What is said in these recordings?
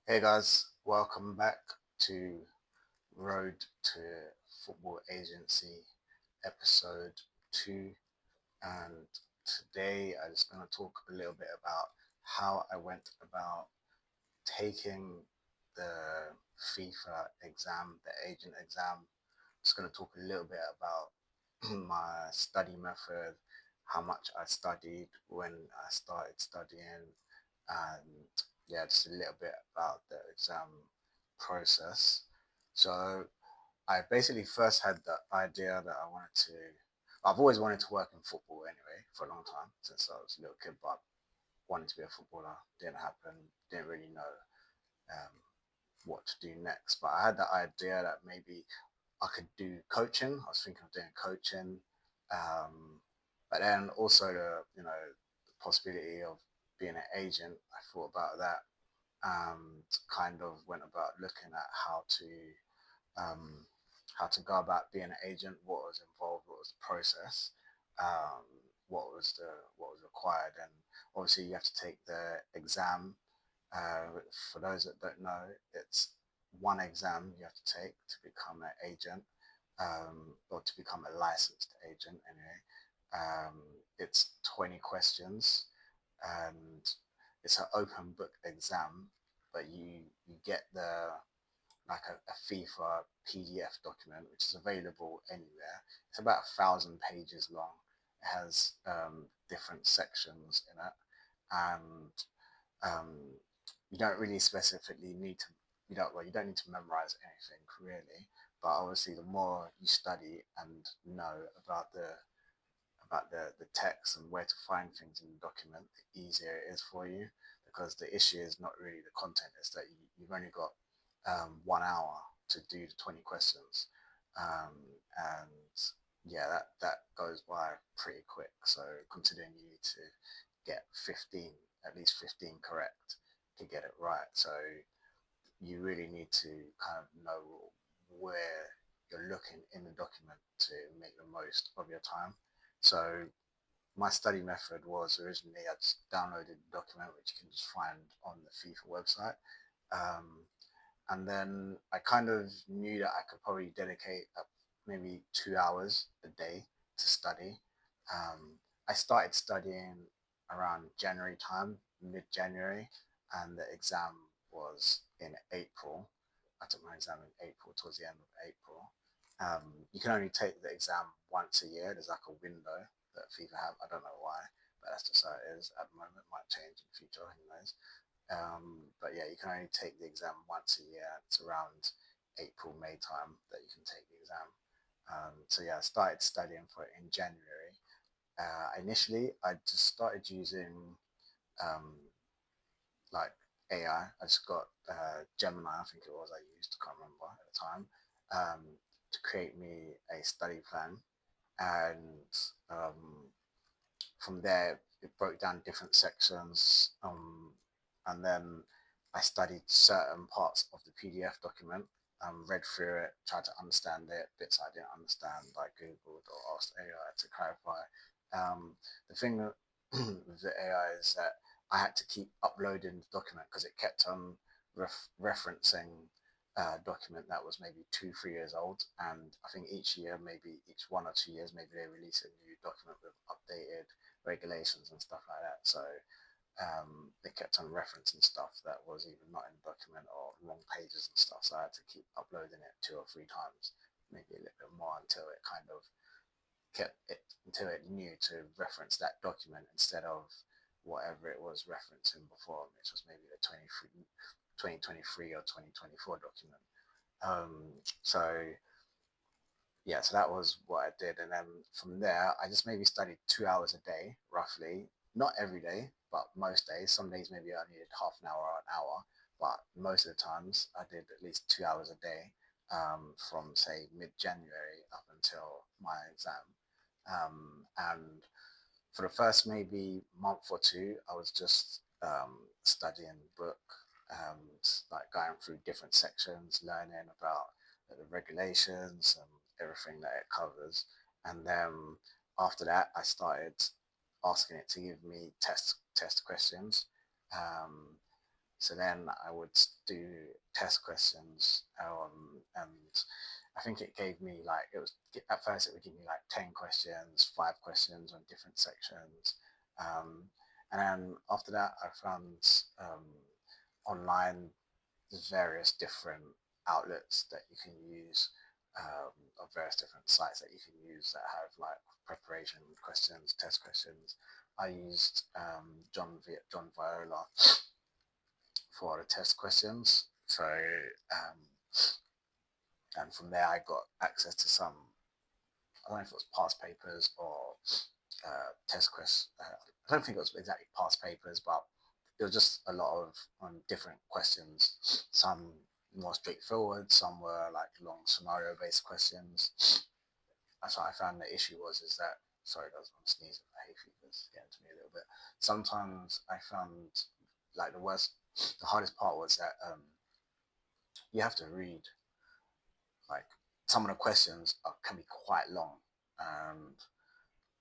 Hey guys, welcome back to Road to Football Agency episode 2. And today I'm just going to talk a little bit about how I went about taking the FIFA exam, the agent exam. Just going to talk a little bit about my study method, how much I studied when I started studying, and yeah, just a little bit about the exam process. So I basically first had the idea that I've always wanted to work in football anyway for a long time since I was a little kid, but wanting to be a footballer didn't happen, didn't really know um, what to do next. But I had the idea that maybe I could do coaching. I was thinking of doing coaching, um, but then also the possibility of being an agent. I thought about that and kind of went about looking at um, how to go about being an agent, what was involved, what was the process, um, what was required, and obviously you have to take the exam. For those that don't know, it's one exam you have to take to become an agent, or to become a licensed agent. Anyway, it's 20 questions, and it's an open book exam, but you get a FIFA PDF document, which is available anywhere. It's about 1,000 pages long. It has different sections in it, and um, you don't really specifically need to. You don't need to memorize anything really, but obviously the more you study and know about the text and where to find things in the document, the easier it is for you. Because the issue is not really the content; it's that you've only got 1 hour to do the 20 questions, and yeah, that goes by pretty quick. So considering you need to get 15, at least 15 correct to get it right, so you really need to kind of know where you're looking in the document to make the most of your time. So my study method was originally I just downloaded the document, which you can just find on the FIFA website. Um, and then I kind of knew that I could probably dedicate maybe 2 hours a day to study. I started studying around January time, mid-January, and the exam was in April. I took my exam in April, towards the end of April. You can only take the exam once a year. There's like a window that FIFA have. I don't know why, but that's just how it is at the moment. It might change in the future. Who knows? But yeah, you can only take the exam once a year. It's around April, May time that you can take the exam. So yeah, I started studying for it in January. Initially, I just started using um, like AI. I just got Gemini, I think it was I used, I can't remember at the time, to create me a study plan. And from there, it broke down different sections, and then I studied certain parts of the PDF document, read through it, tried to understand it. Bits I didn't understand, like Googled or asked AI to clarify. The thing with the AI is that I had to keep uploading the document because it kept on referencing a document that was maybe 2, 3 years old, and I think each year, maybe each 1 or 2 years, maybe they release a new document with updated regulations and stuff like that. So they kept on referencing stuff that was either not in the document or wrong pages and stuff. So I had to keep uploading it 2 or 3 times, maybe a little bit more until it kind of kept it until it knew to reference that document instead of whatever it was referencing before, which was maybe the 2023 or 2024 document. So yeah, so that was what I did. And then from there, I just maybe studied 2 hours a day, roughly. Not every day, but most days. Some days maybe I needed half an hour or an hour, but most of the times I did at least 2 hours a day, from say mid-January up until my exam. And for the first maybe month or two, I was just studying the book, like going through different sections, learning about the regulations and everything that it covers. And then after that, I started asking it to give me test questions. Um, So then I would do test questions, and I think it gave me like, it was at first it would give me like 10 questions, 5 questions on different sections, um, and then after that I found online there's various different outlets that you can use, or various different sites that you can use that have like preparation questions, test questions. I used John Viola for the test questions. So, and from there I got access to some, I don't know if it was past papers or test questions. I don't think it was exactly past papers, but it was just a lot of different questions. Some more straightforward, some were like long scenario-based questions. That's what I found the issue was is that, sorry, that was I'm sneezing. I hate fevers getting to me a little bit. Sometimes I found like the hardest part was that you have to read like some of the questions can be quite long, and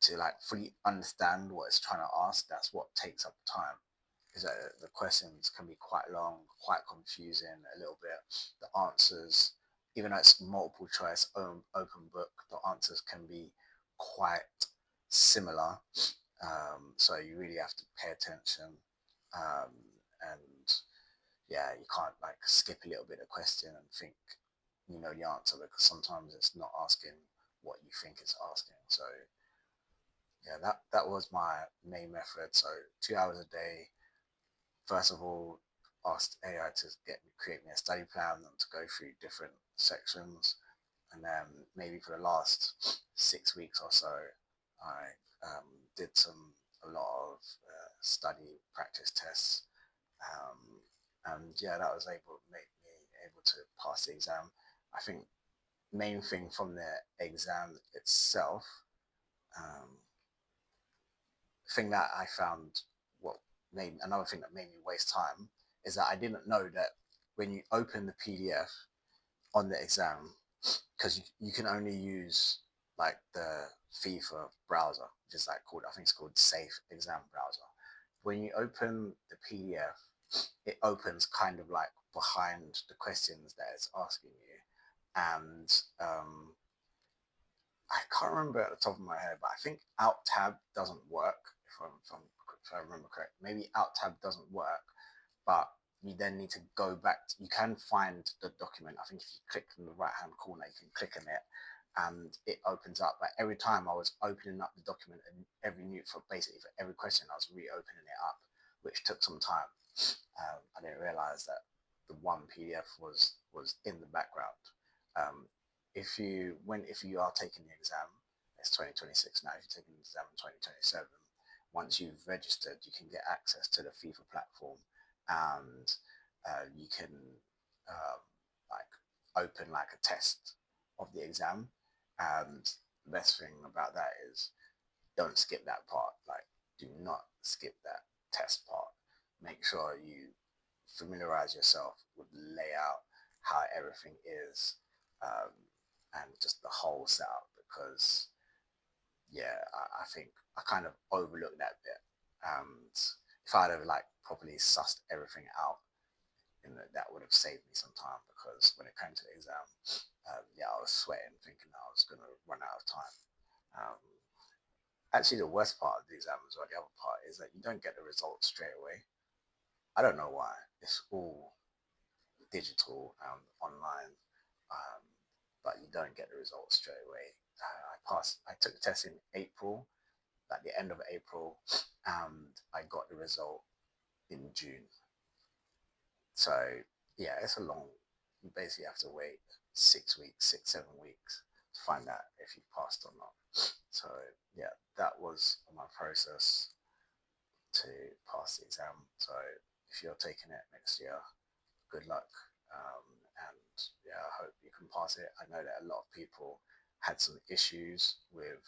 to like fully understand what it's trying to ask, that's what takes up time. Is that the questions can be quite long, quite confusing a little bit. The answers, even though it's multiple choice, open book, the answers can be quite similar. So you really have to pay attention, um, and yeah, you can't like skip a little bit of question and think you know the answer, because sometimes it's not asking what you think it's asking. So yeah, that was my main method. So 2 hours a day. First of all, asked AI to create me a study plan and to go through different sections, and then maybe for the last 6 weeks or so, I did a lot of study practice tests, and yeah, that was able to make me able to pass the exam. I think main thing from the exam itself, um, thing that I found, what made another thing that made me waste time, is that I didn't know that when you open the PDF on the exam, because you can only use like the FIFA browser, which is like called, I think it's called Safe Exam Browser. When you open the PDF, it opens kind of like behind the questions that it's asking you, and I can't remember at the top of my head, but I think Alt Tab doesn't work. If I remember correct, maybe Alt Tab doesn't work, but you then need to go back. You can find the document. I think if you click in the right hand corner, you can click on it, and it opens up. But every time I was opening up the document, and for basically for every question, I was reopening it up, which took some time. I didn't realize that the one PDF was in the background. Um, if you are taking the exam, it's 2026 now. If you're taking the exam in 2027, once you've registered, you can get access to the FIFA platform, and you can um, like open like a test of the exam. And the best thing about that is don't skip that part. Like, do not skip that test part. Make sure you familiarize yourself with the layout, how everything is, um, and just the whole setup. Because yeah, I think I kind of overlooked that bit. And if I'd have like properly sussed everything out, that would have saved me some time. Because when it came to the exam, yeah, I was sweating, thinking I was going to run out of time. Um, Actually, the worst part of the exam as well, the other part, is that you don't get the results straight away. I don't know why. It's all digital and online, um, but you don't get the results straight away. I took the test in April, at the end of April, and I got the result in June. So yeah, it's a long. You basically have to wait 6 weeks, 6, 7 weeks to find out if you passed or not. So yeah, that was my process to pass the exam. So if you're taking it next year, good luck. And yeah, I hope you can pass it. I know that a lot of people had some issues with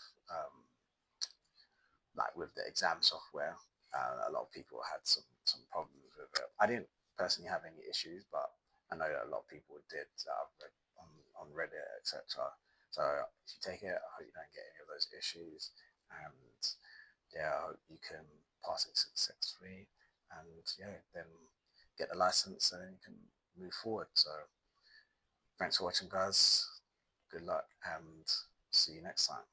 like with the exam software. A lot of people had some problems with it. I didn't personally have any issues, but I know that a lot of people did. I've read on Reddit, etc. So if you take it, I hope you don't get any of those issues, and yeah, I hope you can pass it successfully. And yeah, then get the license, and then you can move forward. So thanks for watching, guys. Good luck, and see you next time.